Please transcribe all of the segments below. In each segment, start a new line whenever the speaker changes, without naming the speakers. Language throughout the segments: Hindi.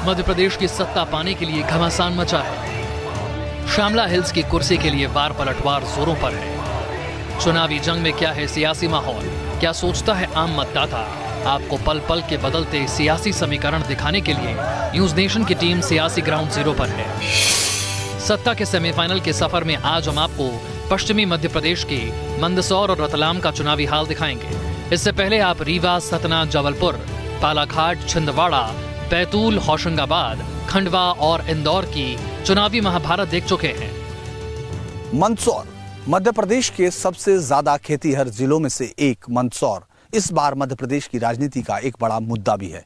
मध्य प्रदेश की सत्ता पाने के लिए घमासान मचा है। श्यामला हिल्स की कुर्सी के लिए वार पलटवार जोरों पर है। चुनावी जंग में क्या है सियासी माहौल, क्या सोचता है आम मतदाता, आपको पल पल के बदलते सियासी समीकरण दिखाने के लिए न्यूज नेशन की टीम सियासी ग्राउंड जीरो पर है। सत्ता के सेमीफाइनल के सफर में आज हम आपको पश्चिमी मध्य प्रदेश के मंदसौर और रतलाम का चुनावी हाल दिखाएंगे। इससे पहले आप रीवा, सतना, जबलपुर, बालाघाट, छिंदवाड़ा, बैतूल, होशंगाबाद, खंडवा और इंदौर की चुनावी महाभारत देख चुके हैं।
मंदसौर मध्य प्रदेश के सबसे ज्यादा खेतीहर जिलों में से एक मंदसौर इस बार मध्य प्रदेश की राजनीति का एक बड़ा मुद्दा भी है।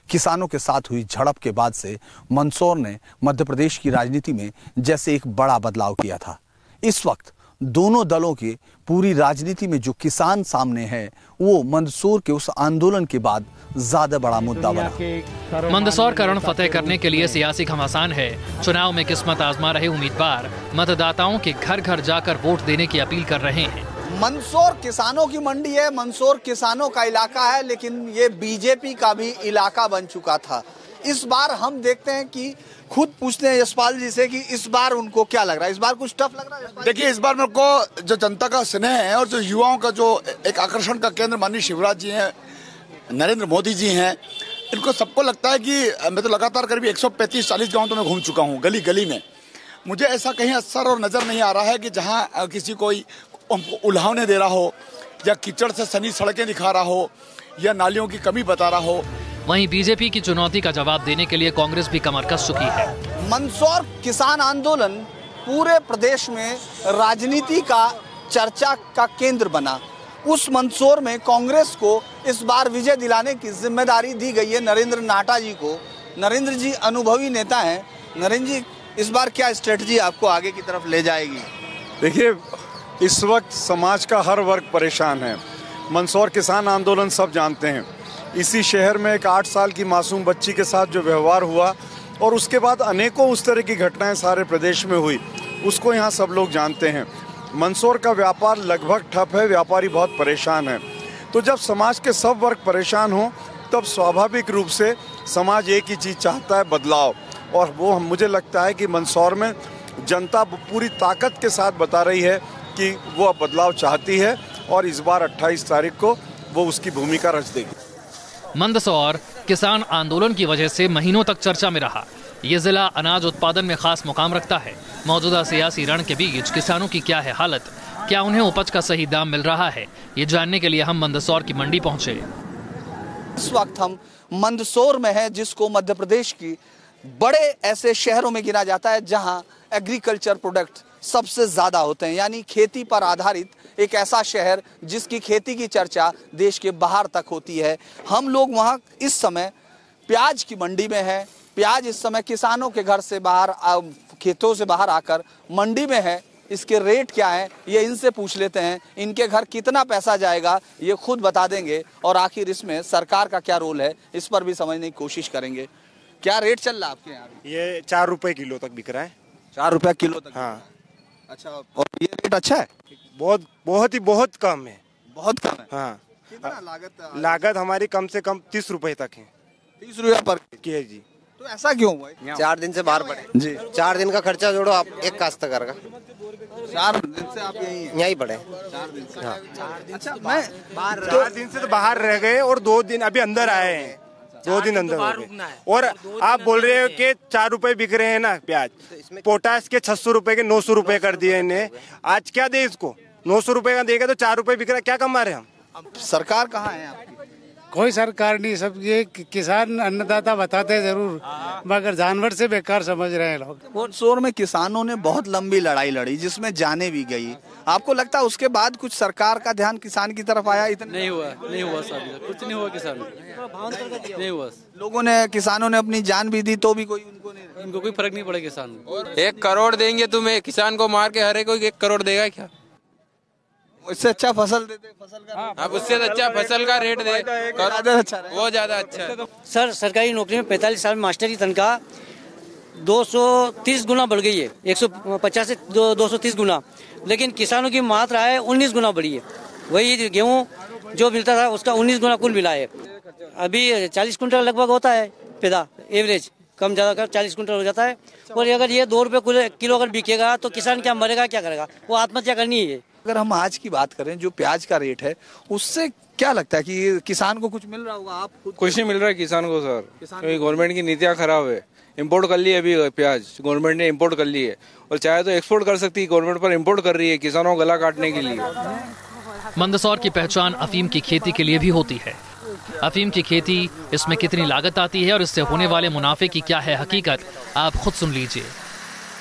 किसानों के साथ हुई झड़प के बाद से मंदसौर ने मध्य प्रदेश की राजनीति में जैसे एक बड़ा बदलाव किया था। इस वक्त दोनों दलों की पूरी राजनीति में जो किसान सामने है वो मंदसौर के उस आंदोलन के बाद ज्यादा बड़ा मुद्दा बना।
मंदसौर का रण फतेह करने के लिए सियासी घमासान है। चुनाव में किस्मत आजमा रहे उम्मीदवार मतदाताओं के घर घर जाकर वोट देने की अपील कर रहे हैं।
मंदसौर किसानों की मंडी है, मंदसौर किसानों का इलाका है, लेकिन ये बीजेपी का भी इलाका बन चुका था। इस बार हम देखते हैं कि खुद पूछते हैं यशपाल जी से कि इस बार उनको क्या लग रहा है, इस बार कुछ टफ लग रहा है?
देखिए, इस बार मेरे को जो जनता का स्नेह है और जो युवाओं का जो एक आकर्षण का केंद्र माननीय शिवराज जी हैं, नरेंद्र मोदी जी हैं, इनको सबको लगता है कि मैं तो लगातार करीब 135-40 गाँव तो मैं घूम चुका हूँ गली गली में। मुझे ऐसा कहीं असर और नजर नहीं आ रहा है कि जहाँ किसी कोई उल्हावने दे रहा हो या कीचड़ से सनी सड़कें दिखा रहा हो या नालियों की कमी बता रहा हो।
वहीं बीजेपी की चुनौती का जवाब देने के लिए कांग्रेस भी कमर कस चुकी है।
मंदसौर किसान आंदोलन पूरे प्रदेश में राजनीति का चर्चा का केंद्र बना। उस मंदसौर में कांग्रेस को इस बार विजय दिलाने की जिम्मेदारी दी गई है नरेंद्र नाटा जी को। नरेंद्र जी अनुभवी नेता हैं। नरेंद्र जी, इस बार क्या स्ट्रेटजी आपको आगे की तरफ ले जाएगी?
देखिए, इस वक्त समाज का हर वर्ग परेशान है। मंदसौर किसान आंदोलन सब जानते हैं। इसी शहर में एक 8 साल की मासूम बच्ची के साथ जो व्यवहार हुआ और उसके बाद अनेकों उस तरह की घटनाएं सारे प्रदेश में हुई, उसको यहाँ सब लोग जानते हैं। मंदसौर का व्यापार लगभग ठप है, व्यापारी बहुत परेशान है। तो जब समाज के सब वर्ग परेशान हो तब स्वाभाविक रूप से समाज एक ही चीज़ चाहता है, बदलाव। और वो मुझे लगता है कि मंदसौर में जनता पूरी ताकत के साथ बता रही है कि वो अब बदलाव चाहती है और इस बार 28 तारीख को वो उसकी भूमिका रच देगी।
मंदसौर किसान आंदोलन की वजह से महीनों तक चर्चा में रहा। ये जिला अनाज उत्पादन में खास मुकाम रखता है। मौजूदा सियासी रण के बीच किसानों की क्या है हालत, क्या उन्हें उपज का सही दाम मिल रहा है, ये जानने के लिए हम मंदसौर की मंडी पहुंचे।
इस वक्त हम मंदसौर में हैं, जिसको मध्य प्रदेश की बड़े ऐसे शहरों में गिना जाता है जहां एग्रीकल्चर प्रोडक्ट सबसे ज्यादा होते हैं, यानी खेती पर आधारित एक ऐसा शहर जिसकी खेती की चर्चा देश के बाहर तक होती है। हम लोग वहां इस समय प्याज की मंडी में हैं। प्याज इस समय किसानों के घर से बाहर, खेतों से बाहर आकर मंडी में है। इसके रेट क्या है ये इनसे पूछ लेते हैं। इनके घर कितना पैसा जाएगा ये खुद बता देंगे, और आखिर इसमें सरकार का क्या रोल है इस पर भी समझने की कोशिश करेंगे। क्या रेट चल रहा है आपके यहाँ?
ये 4 रुपए किलो तक बिक रहा है।
4 रुपया किलो तक?
हाँ।
अच्छा, और ये रेट अच्छा है?
बहुत कम है।
बहुत कम है?
हाँ।
कितना
लागत हमारी कम से कम 30 रुपए तक है।
30 रुपया पर
केजी।
तो ऐसा क्यों हुआ?
4 दिन से बाहर पड़े
जी।
4 दिन का खर्चा जोड़ो आप, एक काश्तकार का
4 दिन से आप
यहीं पड़े।
4 दिन से?
हाँ।
अच्छा, मैं
4 दिन से तो बाहर रह गए और 2 दिन अभी अंदर आए हैं। 2 दिन अंदर हो गए। और आप बोल रहे हो कि 4 रुपए बिक रहे हैं ना प्याज, पोटास के 600 रुपए के 900 रुपए कर दिए इन्हें। आज क्या दे इसको? 900 रुपए का देगा तो 4 रुपए बिक रहा है, क्या कमा रहे हम?
सरकार कहाँ है आपकी?
कोई सरकार नहीं। सब ये किसान अन्नदाता बताते हैं जरूर, मगर जानवर से बेकार समझ रहे हैं लोग।
मंदसौर में किसानों ने बहुत लंबी लड़ाई लड़ी जिसमें जाने भी गई। आपको लगता है उसके बाद कुछ सरकार का ध्यान किसान की तरफ आया? इतना
नहीं हुआ साहब, कुछ नहीं हुआ किसान नहीं हुआ।
लोगों ने, किसानों ने अपनी जान भी दी तो भी कोई
उनको कोई फर्क नहीं पड़ा किसान को।
1 करोड़ देंगे तुम्हें, किसान को मार के हरे कोई 1 करोड़ देगा क्या?
इससे अच्छा फसल देते, फसल का
अब उससे अच्छा फसल का रेट दे, वो ज्यादा अच्छा है।
सर, सरकारी नौकरी में 45 साल में मास्टर की तनख्वाह 230 गुना बढ़ गई है, 150 से 230 गुना। लेकिन किसानों की मात्रा है 19 गुना बढ़ी है। वही गेहूँ जो मिलता था उसका 19 गुना कुल मिला है। अभी 40 कुंटल लगभग होता है पैदा एवरेज कम ज़्यादा कर 40 कुंटल हो जाता है। और अगर ये 2 रुपये किलो अगर बिकेगा तो किसान क्या मरेगा, क्या करेगा, वो आत्महत्या करनी है।
अगर हम आज की बात करें जो प्याज का रेट है उससे क्या लगता है कि किसान को कुछ मिल रहा होगा? आप खुद
कुछ नहीं मिल रहा है किसान को सर, क्योंकि गवर्नमेंट की नीतियाँ खराब है। इंपोर्ट कर ली है अभी प्याज, गवर्नमेंट ने इंपोर्ट कर ली है, और चाहे तो एक्सपोर्ट कर सकती है, गवर्नमेंट पर इंपोर्ट कर रही है किसानों को गला काटने के लिए।
मंदसौर की पहचान अफीम की खेती के लिए भी होती है। अफीम की खेती, इसमें कितनी लागत आती है और इससे होने वाले मुनाफे की क्या है हकीकत, आप खुद सुन लीजिए।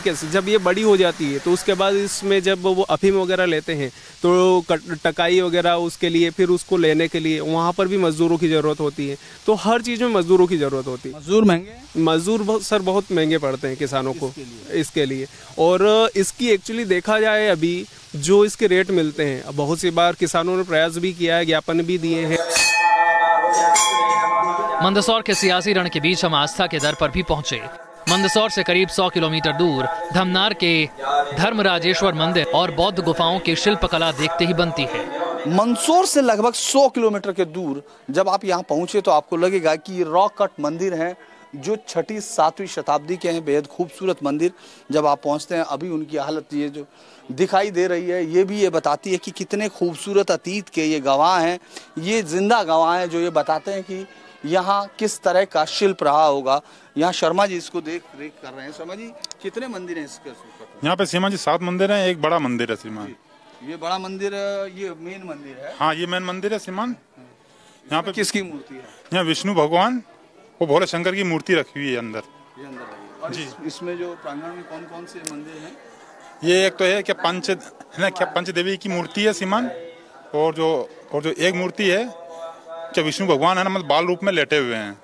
जब ये बड़ी हो जाती है तो उसके बाद इसमें जब वो अफीम वगैरह लेते हैं तो टकाई वगैरह उसके लिए, फिर उसको लेने के लिए वहाँ पर भी मजदूरों की ज़रूरत होती है। तो हर चीज़ में मजदूरों की ज़रूरत होती है।
मजदूर महंगे?
मजदूर सर बहुत महंगे पड़ते हैं किसानों को इसके लिए। और इसकी एक्चुअली देखा जाए अभी जो इसके रेट मिलते हैं, बहुत सी बार किसानों ने प्रयास भी किया है, ज्ञापन भी दिए हैं।
मंदसौर के सियासी रण के बीच हम आस्था के दर पर भी पहुंचे। मंदसौर से करीब 100 किलोमीटर दूर धमनार के धर्मराजेश्वर मंदिर और बौद्ध गुफाओं की शिल्पकला देखते ही बनती है।
मंदसौर से लगभग 100 किलोमीटर के दूर जब आप यहाँ पहुंचे तो आपको लगेगा कि रॉक कट मंदिर हैं जो 6वीं 7वीं शताब्दी के हैं। बेहद खूबसूरत मंदिर। जब आप पहुंचते हैं अभी उनकी हालत ये जो दिखाई दे रही है ये भी ये बताती है कि कितने खूबसूरत अतीत के ये गवाह हैं, ये जिंदा गवाह हैं जो ये बताते हैं कि यहाँ किस तरह का शिल्प रहा होगा। यहाँ शर्मा जी इसको देख रेख कर रहे हैं। शर्मा जी, कितने मंदिर हैं इसके?
यहाँ पे सीमा जी 7 मंदिर हैं, एक बड़ा मंदिर है सीमान।
ये बड़ा मंदिर, ये मेन मंदिर है?
हाँ, ये मेन मंदिर है सीमान। यहाँ पे
किसकी मूर्ति है?
यहाँ विष्णु भगवान वो भोले शंकर की मूर्ति रखी हुई है अंदर।
ये अंदर और जी। इसमें जो प्रांगण में कौन कौन से मंदिर हैं?
ये एक तो है क्या पंचदेवी की मूर्ति है सीमान, और जो एक मूर्ति है क्या विष्णु भगवान है ना, मतलब बाल रूप में लेटे हुए हैं।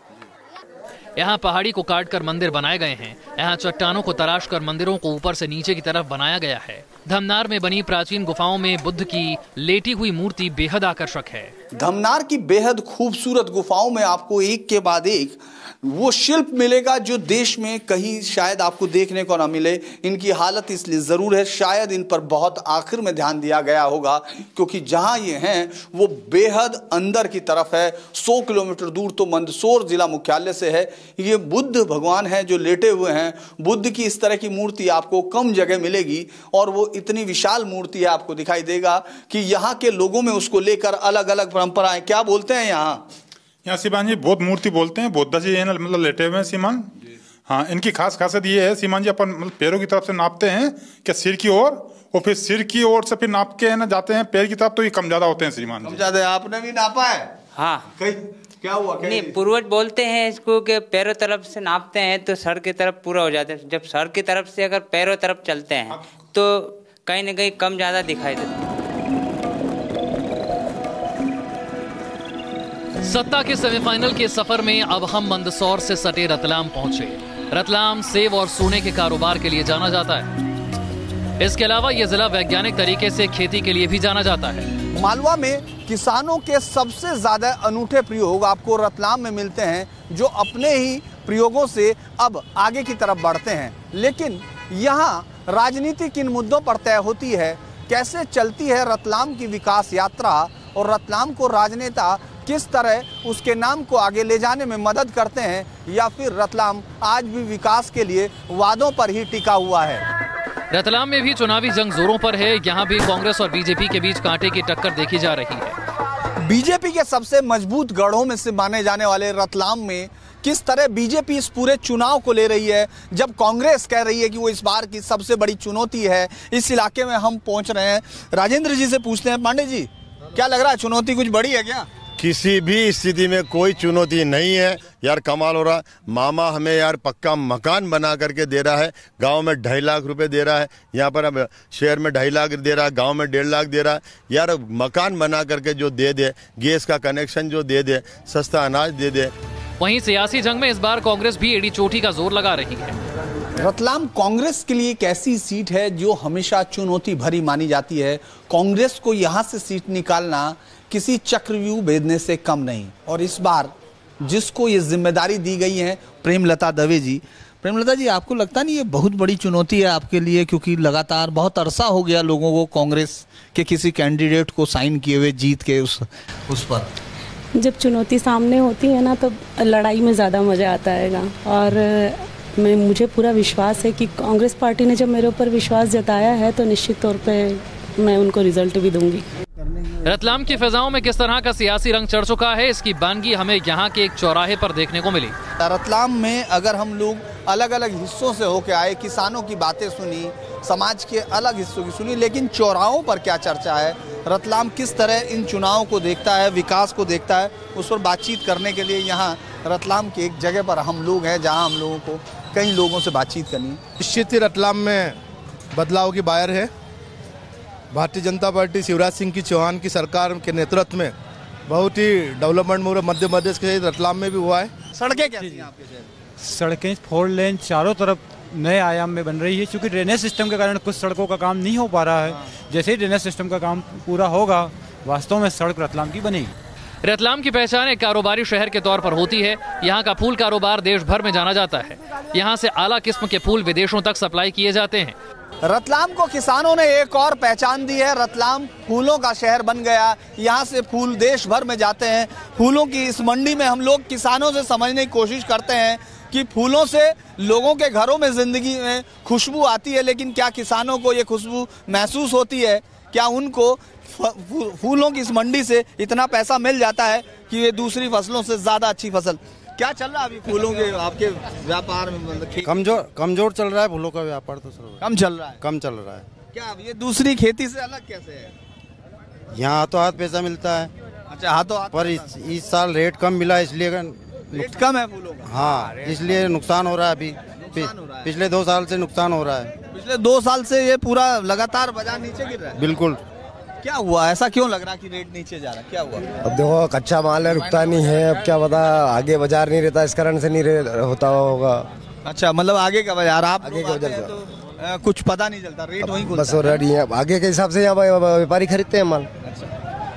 यहाँ पहाड़ी को काट कर मंदिर बनाए गए हैं। यहाँ चट्टानों को तराश कर मंदिरों को ऊपर से नीचे की तरफ बनाया गया है। धमनार में बनी प्राचीन गुफाओं में बुद्ध की लेटी हुई मूर्ति बेहद आकर्षक है।
धमनार की बेहद खूबसूरत गुफाओं में आपको एक के बाद एक वो शिल्प मिलेगा जो देश में कहीं शायद आपको देखने को ना मिले। इनकी हालत इसलिए जरूर है, शायद इन पर बहुत आखिर में ध्यान दिया गया होगा, क्योंकि जहां ये हैं वो बेहद अंदर की तरफ है। 100 किलोमीटर दूर तो मंदसौर जिला मुख्यालय से है। ये बुद्ध भगवान है जो लेटे हुए हैं। बुद्ध की इस तरह की मूर्ति आपको कम जगह मिलेगी, और वो इतनी विशाल मूर्ति है आपको दिखाई देगा कि यहाँ के लोगों में उसको लेकर अलग अलग परंपराएं, क्या बोलते हैं यहाँ
सीमान जी, बौद्ध मूर्ति बोलते हैं। बुद्ध जी है ना, मतलब लेटे हुए हैं सीमान। हाँ, इनकी खास खासियत ये है सीमान जी, अपन मतलब पैरों की तरफ से नापते हैं क्या सिर की ओर, और फिर सिर की ओर से फिर नाप के है ना जाते हैं पैर की तरफ, तो ये कम ज्यादा होते हैं सीमान।
कम ज्यादा? आपने भी नापा है?
हाँ।
क्या हुआ?
नहीं, पूर्वज बोलते हैं इसको कि पैरों तरफ से नापते हैं तो सर की तरफ पूरा हो जाता है। जब सर की तरफ से अगर पैरों तरफ चलते हैं तो कहीं ना कहीं कम ज्यादा दिखाई देता है।
सत्ता के सेमीफाइनल के सफर में अब हम मंदसौर से सटे रतलाम पहुंचे। रतलाम सेब और सोने के कारोबार के लिए जाना जाता है। इसके अलावा यह जिला वैज्ञानिक तरीके से खेती के लिए भी जाना जाता है।
मालवा में किसानों के सबसे ज्यादा अनूठे प्रयोग आपको रतलाम में मिलते हैं, जो अपने ही प्रयोगों से अब आगे की तरफ बढ़ते हैं। लेकिन यहाँ राजनीति किन मुद्दों पर तय होती है, कैसे चलती है रतलाम की विकास यात्रा, और रतलाम को राजनेता किस तरह उसके नाम को आगे ले जाने में मदद करते हैं, या फिर रतलाम आज भी विकास के लिए वादों पर ही टिका हुआ है।
रतलाम में भी चुनावी जंग जोरों पर है। यहाँ भी कांग्रेस और बीजेपी के बीच कांटे की टक्कर देखी जा रही है।
बीजेपी के सबसे मजबूत गढ़ों में से माने जाने वाले रतलाम में किस तरह बीजेपी इस पूरे चुनाव को ले रही है, जब कांग्रेस कह रही है कि वो इस बार की सबसे बड़ी चुनौती है। इस इलाके में हम पहुंच रहे हैं, राजेंद्र जी से पूछते हैं। पांडे जी, क्या लग रहा है, चुनौती कुछ बड़ी है क्या?
किसी भी स्थिति में कोई चुनौती नहीं है यार। कमाल हो रहा। मामा हमें यार पक्का मकान बना करके दे रहा है। गांव में 2.5 लाख रुपए दे रहा है, यहाँ पर अब शहर में 2.5 लाख दे रहा है, गांव में 1.5 लाख दे रहा है। यार मकान बना करके जो दे दे, गैस का कनेक्शन जो दे दे, सस्ता अनाज दे दे।
वहीं सियासी जंग में इस बार कांग्रेस भी एड़ी चोटी का जोर लगा रही है।
रतलाम कांग्रेस के लिए एक ऐसी सीट है जो हमेशा चुनौती भरी मानी जाती है। कांग्रेस को यहाँ से सीट निकालना किसी चक्रव्यूह भेदने से कम नहीं। और इस बार जिसको ये जिम्मेदारी दी गई है, प्रेमलता दवे जी। प्रेमलता जी, आपको लगता नहीं ये बहुत बड़ी चुनौती है आपके लिए, क्योंकि लगातार बहुत अरसा हो गया लोगों को कांग्रेस के किसी कैंडिडेट को साइन किए हुए जीत के उस पर?
जब चुनौती सामने होती है ना, तो लड़ाई में ज़्यादा मज़ा आता है। और मुझे पूरा विश्वास है कि कांग्रेस पार्टी ने जब मेरे ऊपर विश्वास जताया है तो निश्चित तौर पे मैं उनको रिजल्ट भी दूंगी।
रतलाम की फिजाओं में किस तरह का सियासी रंग चढ़ चुका है, इसकी बानगी हमें यहाँ के एक चौराहे पर देखने को मिली।
रतलाम में अगर हम लोग अलग अलग हिस्सों से होके आए, किसानों की बातें सुनी, समाज के अलग हिस्सों की सुनी, लेकिन चौराहों पर क्या चर्चा है, रतलाम किस तरह इन चुनावों को देखता है, विकास को देखता है, उस पर बातचीत करने के लिए यहाँ रतलाम की एक जगह पर हम लोग हैं, जहाँ हम लोगों को कई लोगों से बातचीत करनी है।
निश्चित ही रतलाम में बदलाव की बाहर है। भारतीय जनता पार्टी शिवराज सिंह की चौहान की सरकार के नेतृत्व में बहुत ही डेवलपमेंट मध्य प्रदेश के रतलाम में भी हुआ है।
सड़कें कैसी हैं आपके शहर?
सड़कें 4 लेन चारों तरफ नए आयाम में बन रही है, क्योंकि ड्रेनेज सिस्टम के कारण कुछ सड़कों का काम नहीं हो पा रहा है। जैसे ही ड्रेनेज सिस्टम का काम पूरा होगा, वास्तव में सड़क रतलाम की बनेगी।
रतलाम की पहचान एक कारोबारी शहर के तौर पर होती है। यहाँ का फूल कारोबार देश भर में जाना जाता है। यहाँ से आला किस्म के फूल विदेशों तक सप्लाई किए जाते हैं।
रतलाम को किसानों ने एक और पहचान दी है। रतलाम फूलों का शहर बन गया। यहाँ से फूल देश भर में जाते हैं। फूलों की इस मंडी में हम लोग किसानों से समझने की कोशिश करते हैं कि फूलों से लोगों के घरों में जिंदगी में खुशबू आती है, लेकिन क्या किसानों को ये खुशबू महसूस होती है? क्या उनको फूलों की इस मंडी से इतना पैसा मिल जाता है कि ये दूसरी फसलों से ज्यादा अच्छी फसल? क्या चल रहा है अभी फूलों के आपके व्यापार में? मतलब
कमजोर चल रहा है फूलों का व्यापार, तो
कम चल रहा है।
कम चल रहा है।
क्या ये दूसरी खेती से अलग कैसे है?
यहाँ हाथों हाथ पैसा मिलता है।
अच्छा, हाथों हाथ।
पर इस साल रेट कम मिला, इसलिए
रेट कम है फूलों का।
हाँ, इसलिए नुकसान हो रहा है। अभी पिछले 2 साल से नुकसान हो रहा है।
पिछले 2 साल से ये पूरा लगातार बाजार नीचे गिर रहा है।
बिल्कुल।
क्या हुआ? ऐसा क्यों लग रहा कि रेट नीचे जा रहा है? क्या हुआ?
अब देखो, कच्चा माल है, रुकता नहीं है। अब क्या पता, आगे बाजार नहीं रहता, इस कारण से नहीं होता होगा।
अच्छा, मतलब आगे का बाजार, आप
आगे का बाजार
तो कुछ पता नहीं चलता, रेट वहीं खुलता
बस रेडी है। आगे के हिसाब से यहाँ व्यापारी खरीदते हैं माल।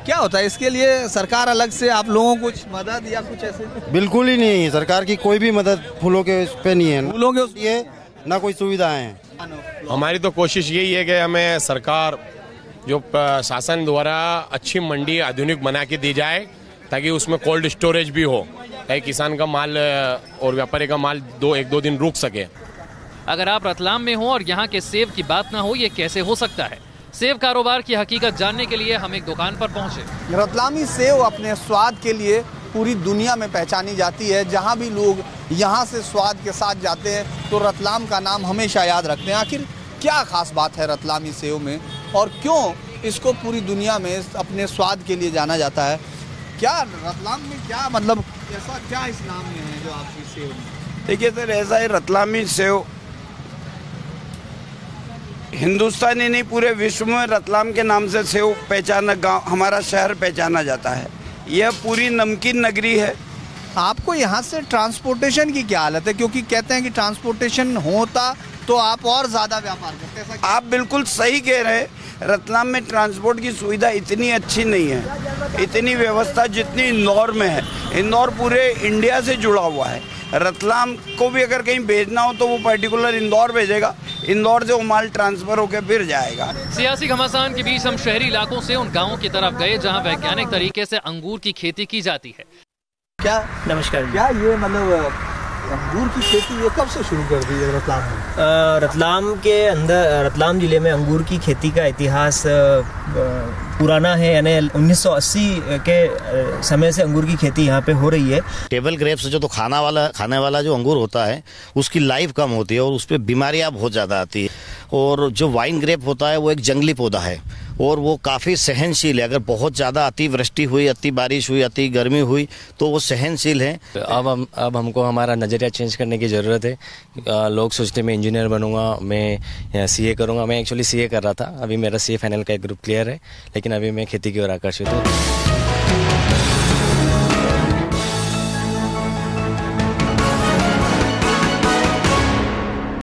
क्या होता है इसके लिए? सरकार अलग से आप लोगों को कुछ मदद या कुछ ऐसे?
बिल्कुल ही नहीं है, सरकार की कोई भी मदद फूलों के उस पे नहीं है।
फूलों के लिए
ना कोई सुविधाएं हैं।
हमारी तो कोशिश यही है कि हमें सरकार जो शासन द्वारा अच्छी मंडी आधुनिक बना के दी जाए, ताकि उसमें कोल्ड स्टोरेज भी हो, ताकि किसान का माल और व्यापारी का माल 1-2 दिन रुक सके।
अगर आप रतलाम में हो और यहाँ के सेब की बात ना हो, ये कैसे हो सकता है? सेब कारोबार की हकीकत जानने के लिए हम एक दुकान पर पहुंचे।
रतलामी सेब अपने स्वाद के लिए पूरी दुनिया में पहचानी जाती है। जहाँ भी लोग यहाँ से स्वाद के साथ जाते हैं तो रतलाम का नाम हमेशा याद रखते हैं। आखिर क्या खास बात है रतलामी सेब में, और क्यों इसको पूरी दुनिया में अपने स्वाद के लिए जाना जाता है? क्या रतलाम में क्या मतलब ऐसा क्या इस नाम में है जो आपकी सेब में?
देखिए सर, ऐसा है, रतलामी सेब हिंदुस्तानी नहीं पूरे विश्व में रतलाम के नाम से सेब पहचाना, गांव हमारा शहर पहचाना जाता है। यह पूरी नमकीन नगरी है।
आपको यहाँ से ट्रांसपोर्टेशन की क्या हालत है? क्योंकि कहते हैं कि ट्रांसपोर्टेशन होता तो आप और ज्यादा व्यापार करते हैं।
आप बिल्कुल सही कह रहे हैं। रतलाम में ट्रांसपोर्ट की सुविधा इतनी अच्छी नहीं है, इतनी व्यवस्था जितनी इंदौर में है। इंदौर पूरे इंडिया से जुड़ा हुआ है। रतलाम को भी अगर कहीं भेजना हो तो वो पर्टिकुलर इंदौर भेजेगा, इंदौर से वो माल ट्रांसफर होकर फिर जाएगा।
सियासी घमासान के बीच हम शहरी इलाकों से उन गाँवों की तरफ गए जहाँ वैज्ञानिक तरीके से अंगूर की खेती की जाती है।
क्या
नमस्कार,
क्या ये मतलब अंगूर की खेती ये कब से शुरू कर दी है रतलाम में?
रतलाम के अंदर, रतलाम जिले में अंगूर की खेती का इतिहास पुराना है। यानी 1980 के समय से अंगूर की खेती यहाँ पे हो रही है।
टेबल ग्रेप्स जो तो खाने वाला जो अंगूर होता है, उसकी लाइफ कम होती है और उस पर बीमारियाँ बहुत ज़्यादा आती है। और जो वाइन ग्रेप होता है वो एक जंगली पौधा है और वो काफ़ी सहनशील है। अगर बहुत ज़्यादा अतिवृष्टि हुई, अति बारिश हुई, अति गर्मी हुई तो वो सहनशील है।
अब हमको हमारा नज़रिया चेंज करने की ज़रूरत है। लोग सोचते मैं इंजीनियर बनूंगा, मैं सीए करूंगा। मैं एक्चुअली सीए कर रहा था, अभी मेरा सीए फाइनल का एक ग्रुप क्लियर है, लेकिन अभी मैं खेती की ओर आकर्षित हूँ।